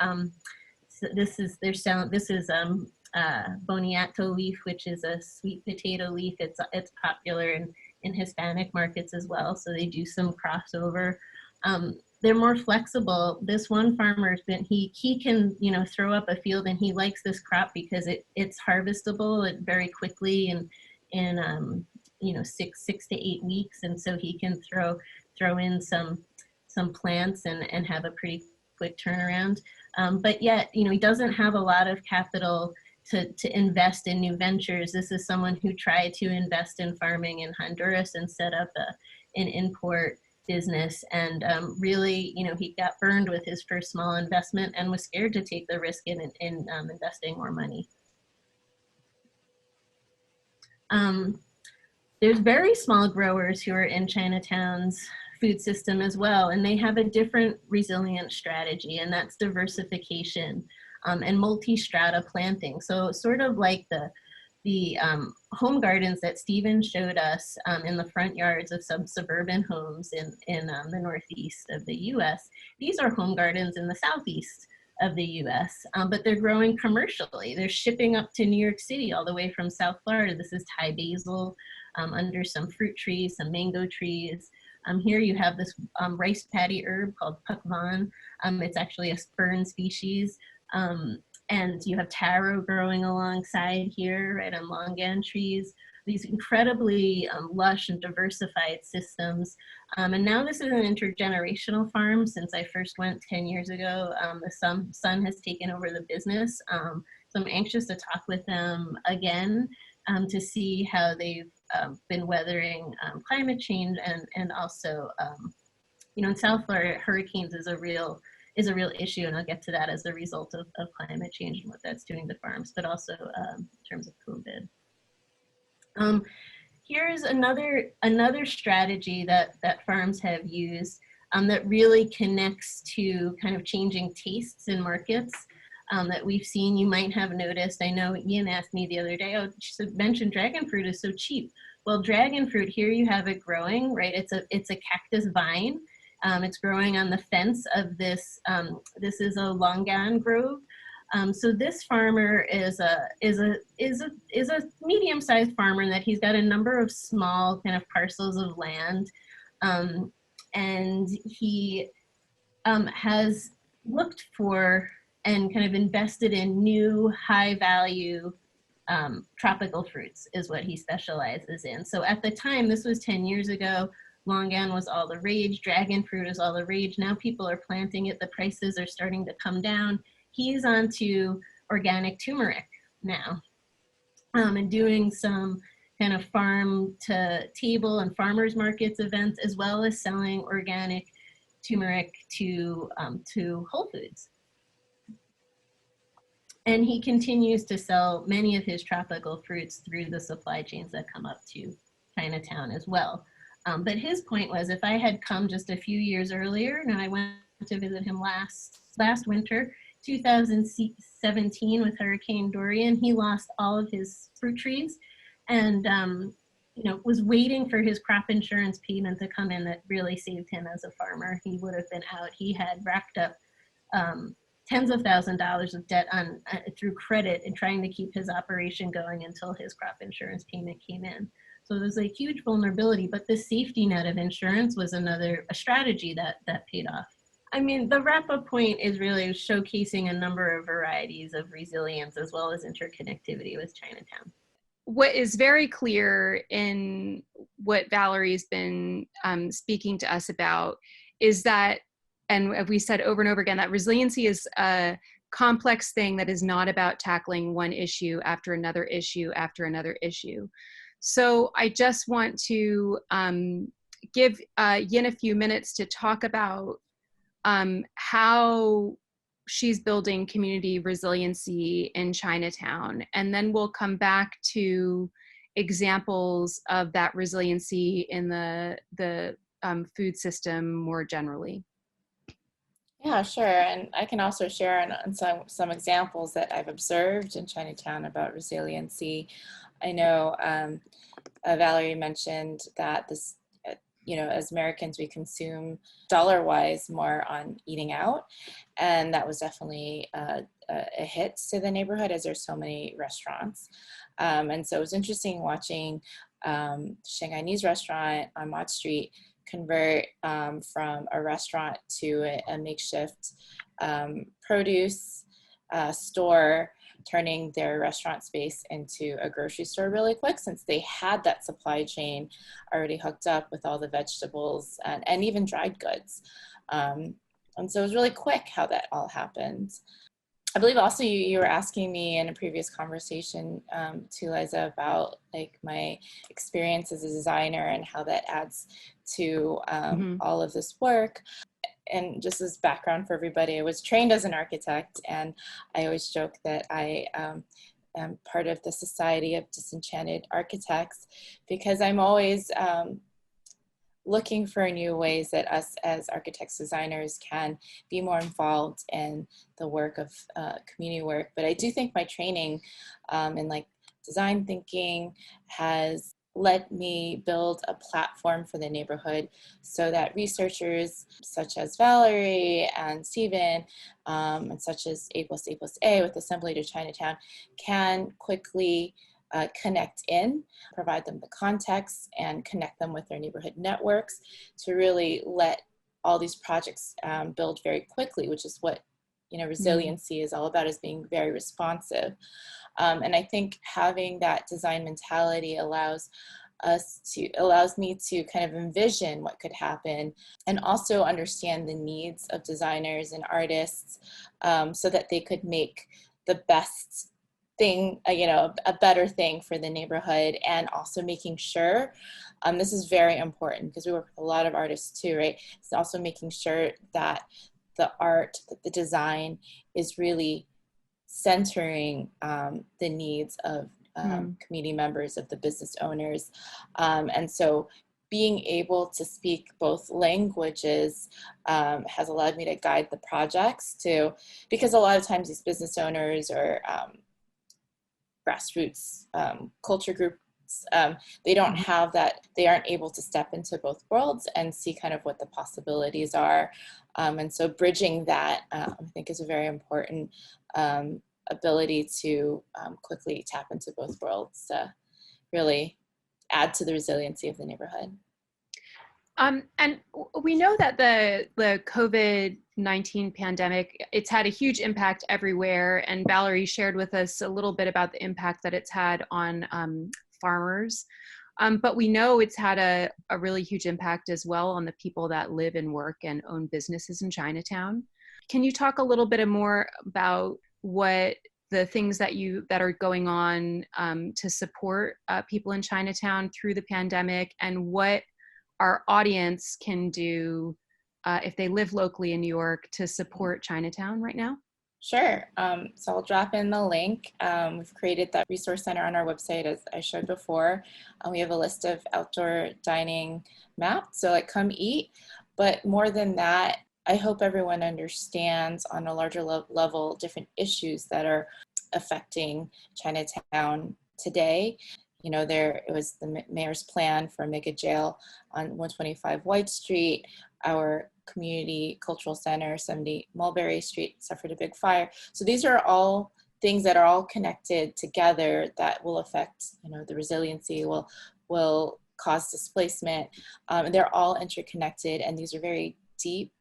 [SPEAKER 3] So this is boniato leaf, which is a sweet potato leaf. It's popular in Hispanic markets as well, so they do some crossover. They're more flexible. This one farmer's been, he can, you know, throw up a field, and he likes this crop because it's harvestable very quickly and in you know, 6 to 8 weeks, and so he can throw in some plants and have a pretty quick turnaround. But yet, you know, he doesn't have a lot of capital to invest in new ventures. This is someone who tried to invest in farming in Honduras and set up an import business, and really, you know, he got burned with his first small investment and was scared to take the risk in investing more money. There's very small growers who are in Chinatown's food system as well, and they have a different resilient strategy, and that's diversification and multi-strata planting. So sort of like the home gardens that Stephen showed us in the front yards of some suburban homes in the northeast of the US. These are home gardens in the southeast of the US, but they're growing commercially. They're shipping up to New York City all the way from South Florida. This is Thai basil under some fruit trees, some mango trees. Here you have this rice paddy herb called pakvan. It's actually a fern species. And you have taro growing alongside here, right, on longan trees. These incredibly lush and diversified systems. And now this is an intergenerational farm. Since I first went 10 years ago, the son has taken over the business. So I'm anxious to talk with them again to see how they've been weathering climate change, and also, you know, in South Florida, hurricanes is a real issue, and I'll get to that as a result of climate change and what that's doing to farms, but also in terms of COVID. Here's another strategy that farms have used that really connects to kind of changing tastes in markets that we've seen. You might have noticed, I know Ian asked me the other day, oh, she mentioned dragon fruit is so cheap. Well, dragon fruit, here you have it growing, right? It's a cactus vine. It's growing on the fence of this. This is a longan grove. So this farmer is a medium-sized farmer in that he's got a number of small kind of parcels of land, and he has looked for and kind of invested in new high-value tropical fruits is what he specializes in. So at the time, this was 10 years ago, longan was all the rage, dragon fruit is all the rage. Now people are planting it, the prices are starting to come down. He's on to organic turmeric now, and doing some kind of farm to table and farmers markets events, as well as selling organic turmeric to Whole Foods. And he continues to sell many of his tropical fruits through the supply chains that come up to Chinatown as well. But his point was, if I had come just a few years earlier, and I went to visit him last winter, 2017 with Hurricane Dorian, he lost all of his fruit trees, and you know, was waiting for his crop insurance payment to come in that really saved him as a farmer. He would have been out. He had racked up tens of $1,000s of debt on through credit and trying to keep his operation going until his crop insurance payment came in. So there's a huge vulnerability, but the safety net of insurance was a strategy that paid off. I mean, the wrap-up point is really showcasing a number of varieties of resilience as well as interconnectivity with Chinatown.
[SPEAKER 1] what is very clear in what Valerie's been speaking to us about is that, and we said over and over again, that resiliency is a complex thing that is not about tackling one issue after another issue after another issue. So I just want to give Yin a few minutes to talk about how she's building community resiliency in Chinatown. And then we'll come back to examples of that resiliency in the food system more generally.
[SPEAKER 4] Yeah, sure. And I can also share on some examples that I've observed in Chinatown about resiliency. I know Valerie mentioned that this, as Americans, we consume dollar-wise more on eating out. And that was definitely a hit to the neighborhood as there's so many restaurants. And so it was interesting watching Shanghainese restaurant on Mott Street convert from a restaurant to a makeshift produce store, turning their restaurant space into a grocery store really quick, since they had that supply chain already hooked up with all the vegetables and even dried goods. And so it was really quick how that all happened. I believe also you were asking me in a previous conversation to Liza about like my experience as a designer and how that adds to all of this work. And just as background for everybody, I was trained as an architect, and I always joke that I am part of the Society of Disenchanted Architects, because I'm always looking for new ways that us as architects, designers can be more involved in the work of community work. But I do think my training in like design thinking has let me build a platform for the neighborhood so that researchers such as Valerie and Stephen and such as A+A+A with Assembly to Chinatown can quickly connect in, provide them the context, and connect them with their neighborhood networks to really let all these projects build very quickly, which is what resiliency is all about, is being very responsive. And I think having that design mentality allows me to kind of envision what could happen, and also understand the needs of designers and artists so that they could make the best thing, a better thing for the neighborhood. And also making sure, this is very important because we work with a lot of artists too, right? It's also making sure that the art, that the design is really centering the needs of community members, of the business owners. And so being able to speak both languages has allowed me to guide the projects too, because a lot of times these business owners or grassroots culture groups, they don't have that, they aren't able to step into both worlds and see kind of what the possibilities are. And so bridging that, I think, is a very important ability to quickly tap into both worlds to really add to the resiliency of the neighborhood.
[SPEAKER 1] And we know that the COVID-19 pandemic, it's had a huge impact everywhere. And Valerie shared with us a little bit about the impact that it's had on farmers. But we know it's had a really huge impact as well on the people that live and work and own businesses in Chinatown. Can you talk a little bit more about what the things that are going on to support people in Chinatown through the pandemic, and what our audience can do if they live locally in New York to support Chinatown right now?
[SPEAKER 4] Sure. So I'll drop in the link. We've created that resource center on our website, as I showed before. We have a list of outdoor dining maps, so like come eat. But more than that, I hope everyone understands on a larger level different issues that are affecting Chinatown today. It was the mayor's plan for a mega jail on 125 White Street. Our community cultural center, 70 Mulberry Street, suffered a big fire. So these are all things that are all connected together that will affect, the resiliency, will cause displacement. And they're all interconnected, and these are very deep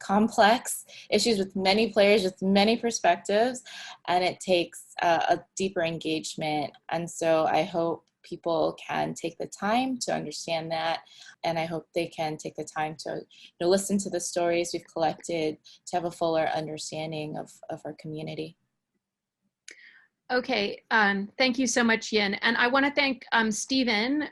[SPEAKER 4] complex issues with many players, with many perspectives, and it takes a deeper engagement. And so I hope people can take the time to understand that, and I hope they can take the time to listen to the stories we've collected to have a fuller understanding of our community.
[SPEAKER 1] Okay, thank you so much, Yin. And I want to thank Stephen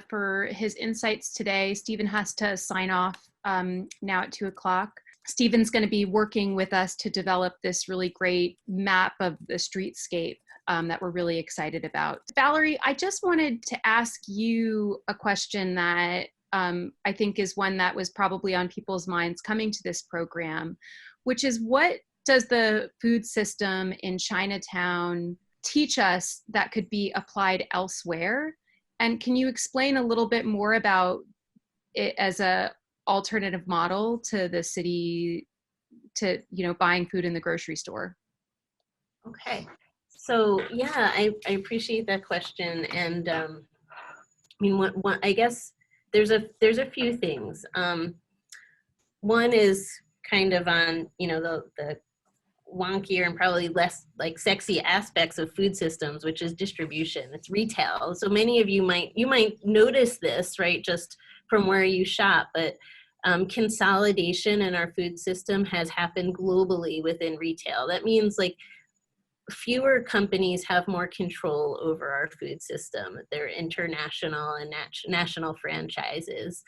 [SPEAKER 1] for his insights today. Stephen has to sign off now at 2 o'clock. Stephen's going to be working with us to develop this really great map of the streetscape that we're really excited about. Valerie, I just wanted to ask you a question that I think is one that was probably on people's minds coming to this program, which is, what does the food system in Chinatown teach us that could be applied elsewhere? And can you explain a little bit more about it as a alternative model to the city, to buying food in the grocery store?
[SPEAKER 3] Okay, so yeah, I appreciate that question, and I mean, I guess there's a few things. One is kind of on the wonkier and probably less like sexy aspects of food systems, which is distribution. It's retail. So many of you might notice this, right, just from where you shop, but consolidation in our food system has happened globally within retail. That means like fewer companies have more control over our food system. They're international and national franchises.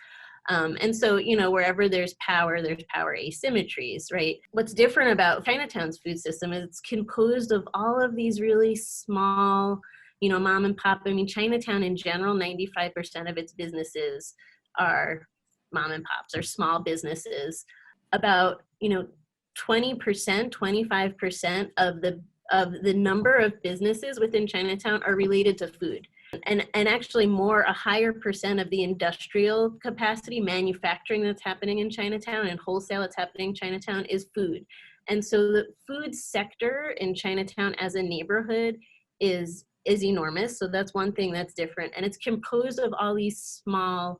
[SPEAKER 3] And so, wherever there's power asymmetries, right? What's different about Chinatown's food system is it's composed of all of these really small, mom and pop. I mean, Chinatown in general, 95% of its businesses are mom and pops, or small businesses. About, 20%, 25% of the number of businesses within Chinatown are related to food. And actually a higher percent of the industrial capacity, manufacturing that's happening in Chinatown and wholesale that's happening in Chinatown is food. And so the food sector in Chinatown as a neighborhood is enormous. So that's one thing that's different. And it's composed of all these small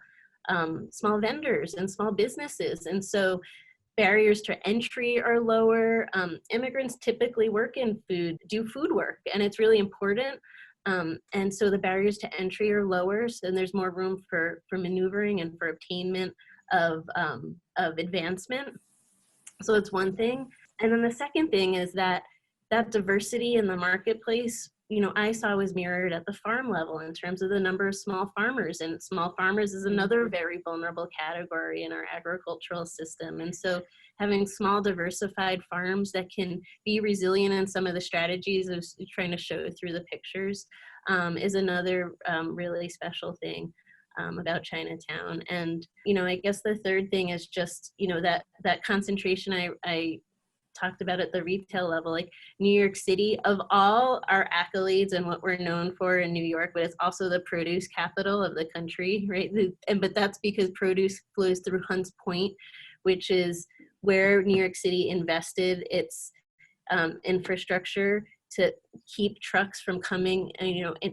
[SPEAKER 3] vendors and small businesses. And so barriers to entry are lower. Immigrants typically work in food, do food work, and it's really important. And so the barriers to entry are lower, so there's more room for maneuvering and for obtainment of advancement. So it's one thing. And then the second thing is that diversity in the marketplace, I saw was mirrored at the farm level in terms of the number of small farmers, and small farmers is another very vulnerable category in our agricultural system. And so having small diversified farms that can be resilient in some of the strategies I was trying to show through the pictures is another really special thing about Chinatown. And, I guess the third thing is just, that concentration I talked about at the retail level. Like New York City, of all our accolades and what we're known for in New York, but it's also the produce capital of the country, right? But that's because produce flows through Hunts Point, which is where New York City invested its infrastructure to keep trucks from coming,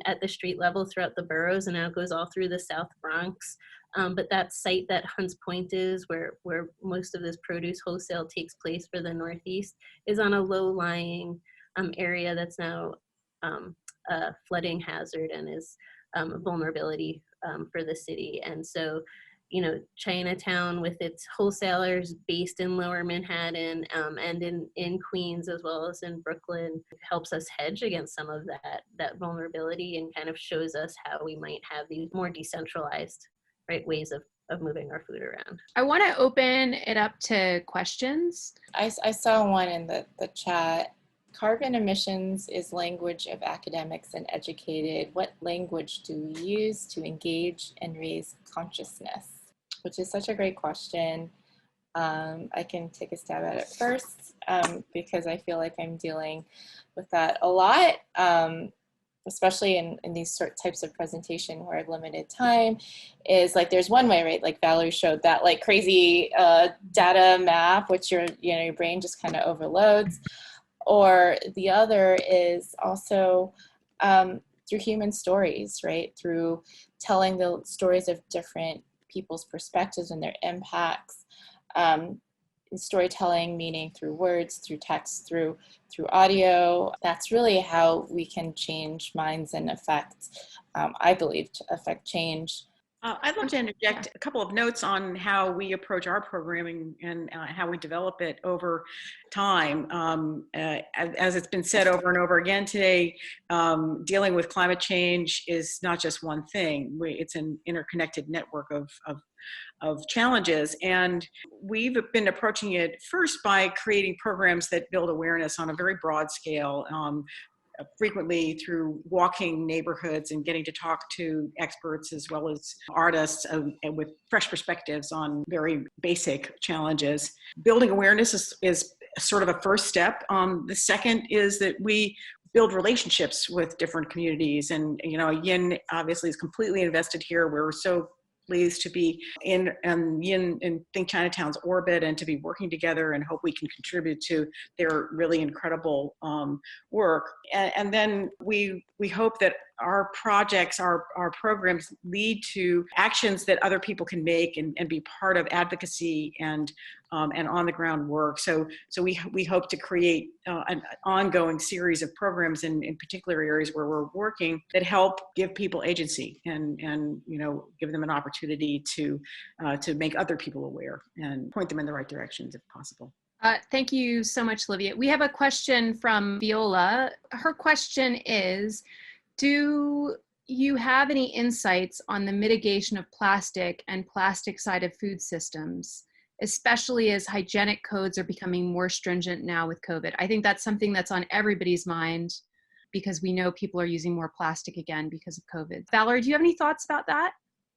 [SPEAKER 3] at the street level throughout the boroughs, and now it goes all through the South Bronx. But that site that Hunts Point is, where most of this produce wholesale takes place for the Northeast, is on a low-lying area that's now a flooding hazard and is a vulnerability for the city. And so, Chinatown with its wholesalers based in Lower Manhattan and in Queens as well as in Brooklyn helps us hedge against some of that vulnerability, and kind of shows us how we might have these more decentralized ways of moving our food around.
[SPEAKER 1] I want to open it up to questions.
[SPEAKER 4] I saw one in the chat. Carbon emissions is language of academics and educated. What language do we use to engage and raise consciousness? Which is such a great question. I can take a stab at it first because I feel like I'm dealing with that a lot. Especially in these types of presentation where I have limited time, is like there's one way, right? Like Valerie showed that like crazy data map, which your brain just kind of overloads. Or the other is also through human stories, right? Through telling the stories of different people's perspectives and their impacts. storytelling, meaning through words, through text, through audio. That's really how we can change minds and affect, I believe, to affect change.
[SPEAKER 6] I'd love to interject a couple of notes on how we approach our programming and how we develop it over time. As it's been said over and over again today, dealing with climate change is not just one thing. It's an interconnected network of challenges. And we've been approaching it first by creating programs that build awareness on a very broad scale, frequently through walking neighborhoods and getting to talk to experts as well as artists with fresh perspectives on very basic challenges. Building awareness is sort of a first step. The second is that we build relationships with different communities. And, Yin obviously is completely invested here. We're so pleased to be in Yin and Think Chinatown's orbit and to be working together, and hope we can contribute to their really incredible work. And then we hope that our projects, our programs lead to actions that other people can make and be part of advocacy and on the ground work. So we hope to create an ongoing series of programs in particular areas where we're working that help give people agency and give them an opportunity to make other people aware and point them in the right directions if possible.
[SPEAKER 1] Thank you so much, Livia. We have a question from Viola. Her question is, do you have any insights on the mitigation of plastic and plastic side of food systems, especially as hygienic codes are becoming more stringent now with COVID? I think that's something that's on everybody's mind because we know people are using more plastic again because of COVID. Valerie, do you have any thoughts about that?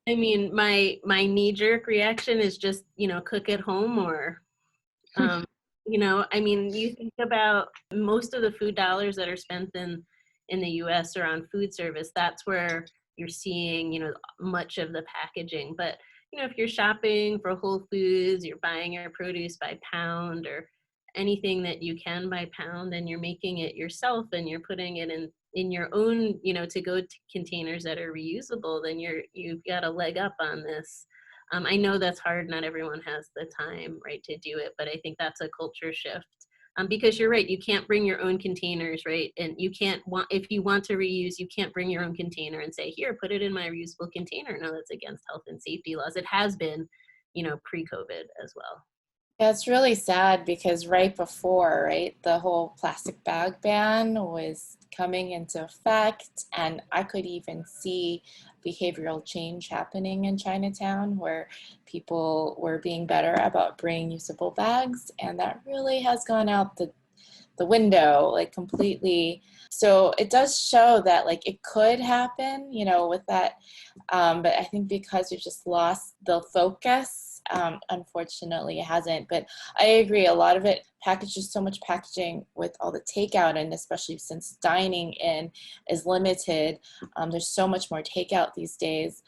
[SPEAKER 3] I mean, my knee-jerk reaction is just, cook at home or, you think about most of the food dollars that are spent in the US are on food service. That's where you're seeing, much of the packaging. But, if you're shopping for Whole Foods, you're buying your produce by pound or anything that you can by pound, and you're making it yourself and you're putting it in your own, to-go containers that are reusable, then you've got a leg up on this. I know that's hard. Not everyone has the time, right, to do it, but I think that's a culture shift. Because you're right, you can't bring your own containers, right? And if you want to reuse, you can't bring your own container and say, here, put it in my reusable container. No, that's against health and safety laws. It has been, pre-COVID as well.
[SPEAKER 4] Yeah, it's really sad because right before, right, the whole plastic bag ban was coming into effect, and I could even see behavioral change happening in Chinatown where people were being better about bringing usable bags, and that really has gone out the window, like, completely. So it does show that, like, it could happen, with that, but I think because we've just lost the focus, unfortunately it hasn't. But I agree, a lot of it packages so much packaging with all the takeout, and especially since dining in is limited, there's so much more takeout these days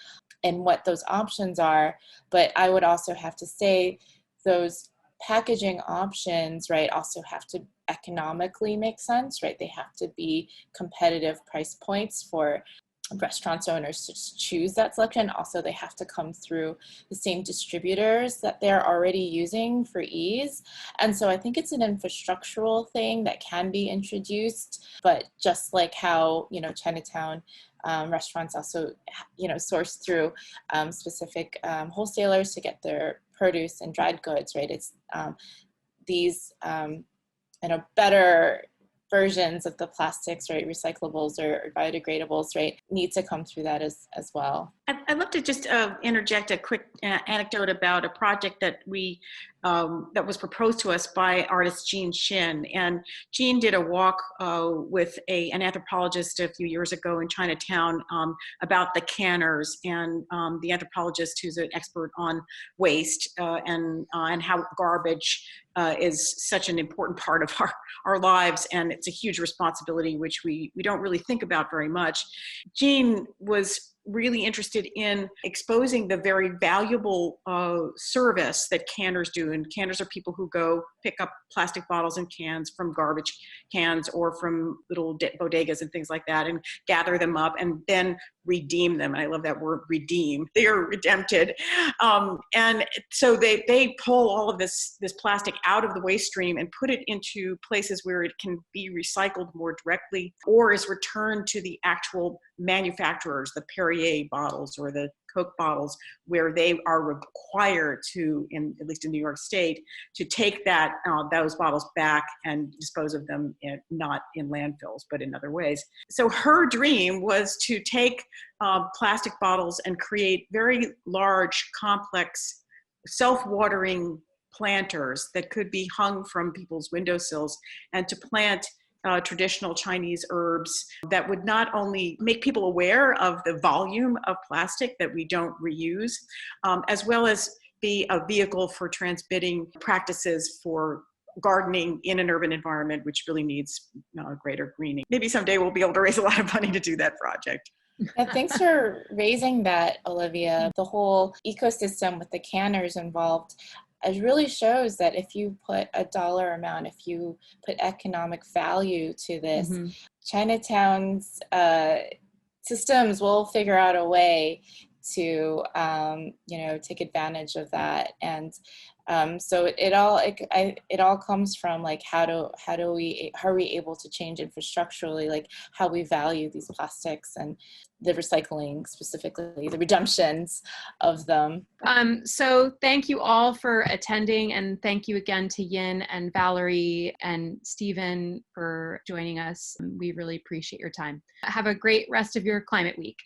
[SPEAKER 4] and what those options are. But I would also have to say those packaging options, right, also have to economically make sense, right? They have to be competitive price points for restaurants owners to choose that selection. Also, they have to come through the same distributors that they're already using for ease. And so I think it's an infrastructural thing that can be introduced, but just like how, Chinatown restaurants also, source through specific wholesalers to get their produce and dried goods, right? It's these, better versions of the plastics, right, recyclables or biodegradables, right, need to come through that as well.
[SPEAKER 6] I'd love to just interject a quick anecdote about a project that that was proposed to us by artist Jean Shin. And Jean did a walk with an anthropologist a few years ago in Chinatown about the canners, and the anthropologist who's an expert on waste and how garbage is such an important part of our lives, and it's a huge responsibility which we don't really think about very much. Jean was really interested in exposing the very valuable service that canners do. And canners are people who go pick up plastic bottles and cans from garbage cans or from little bodegas and things like that, and gather them up and then redeem them. And I love that word, redeem. They are redempted. And so they pull all of this plastic out of the waste stream and put it into places where it can be recycled more directly or is returned to the actual manufacturers, the Perrier bottles or the Coke bottles, where they are required to, at least in New York State, to take those bottles back and dispose of them not in landfills, but in other ways. So her dream was to take plastic bottles and create very large, complex, self-watering planters that could be hung from people's windowsills, and to plant traditional Chinese herbs that would not only make people aware of the volume of plastic that we don't reuse, as well as be a vehicle for transmitting practices for gardening in an urban environment, which really needs greater greening. Maybe someday we'll be able to raise a lot of money to do that project.
[SPEAKER 4] Yeah, thanks for raising that, Olivia. The whole ecosystem with the canners involved, it really shows that if you put a dollar amount, if you put economic value to this, Chinatown's systems will figure out a way to, take advantage of that. And so it all comes from like how are we able to change infrastructurally, like how we value these plastics and the recycling, specifically the redemptions of them.
[SPEAKER 1] So thank you all for attending, and thank you again to Yin and Valerie and Stephen for joining us. We really appreciate your time. Have a great rest of your Climate Week.